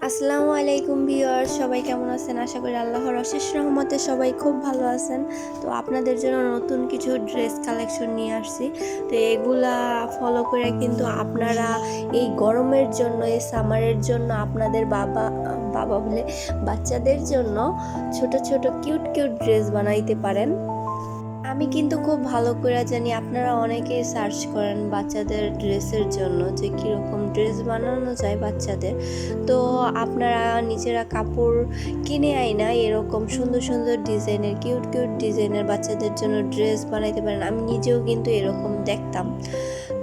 আসসালামু আলাইকুম ভিউয়ার্স, সবাই কেমন আছেন? আশা করি আল্লাহর অশেষ রহমতে সবাই খুব ভালো আছেন। তো আপনাদের জন্য নতুন কিছু ড্রেস কালেকশন নিয়ে আসছি। তো এগুলা ফলো করে কিন্তু আপনারা এই গরমের জন্য, এই সামারের জন্য আপনাদের বাবা বাবা বলে বাচ্চাদের জন্য ছোট ছোট কিউট কিউট ড্রেস বানাইতে পারেন। আমি কিন্তু খুব ভালো করে জানি আপনারা অনেকেই সার্চ করেন বাচ্চাদের ড্রেসের জন্য যে কীরকম ড্রেস বানানো যায় বাচ্চাদের। তো আপনারা নিজেরা কাপড় কিনে আইনা এরকম সুন্দর সুন্দর ডিজাইনের কিউট কিউট ডিজাইনের বাচ্চাদের জন্য ড্রেস বানাইতে পারেন। আমি নিজেও কিন্তু এরকম দেখতাম,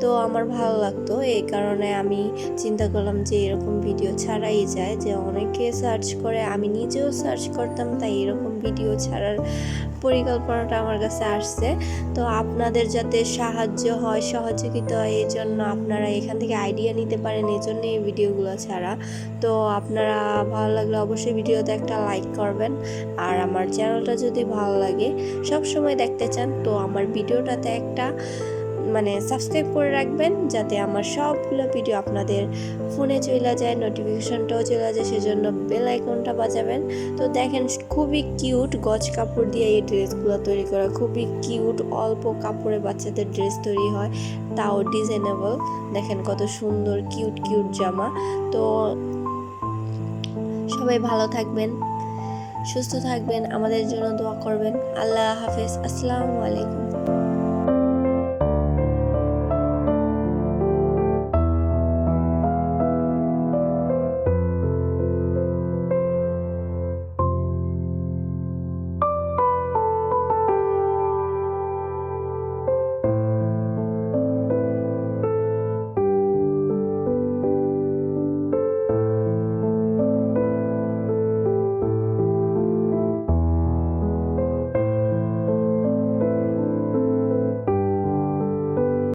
তো আমার ভালো লাগতো। এই কারণে আমি চিন্তা করলাম যে এরকম ভিডিও ছাড়াই যায়, যে অনেকে সার্চ করে, আমি নিজেও সার্চ করতাম, তাই এরকম ভিডিও ছাড়ার পরিকল্পনাটা আমার কাছে আসছে। তো আপনাদের যাতে সাহায্য হয়, সহযোগিতা হয়, এই জন্য আপনারা এখান থেকে আইডিয়া নিতে পারেন, এই জন্য এই ভিডিওগুলো ছাড়া। তো আপনারা ভালো লাগলে অবশ্যই ভিডিওতে একটা লাইক করবেন। আর আমার চ্যানেলটা যদি ভালো লাগে, সব সময় দেখতে চান, তো আমার ভিডিওটাতে একটা সাবস্ক্রাইব করে রাখবেন, যাতে আমার সবগুলো ভিডিও আপনাদের ফোনে চলে যায়, নোটিফিকেশনটাও চলে যায়, সেজন্য বেল আইকনটা বাজাবেন। তো দেখেন, খুবই কিউট গজ কাপড় দিয়ে এই ড্রেসগুলো তৈরি করা, খুবই কিউট। অল্প কাপড়ে বাচ্চাদের ড্রেস তৈরি হয়, তাও ডিজাইনেবল। দেখেন কত সুন্দর কিউট কিউট জামা। তো সবাই ভালো থাকবেন, সুস্থ থাকবেন, আমাদের জন্য দোয়া করবেন। আল্লাহ হাফেজ, আসসালামু আলাইকুম।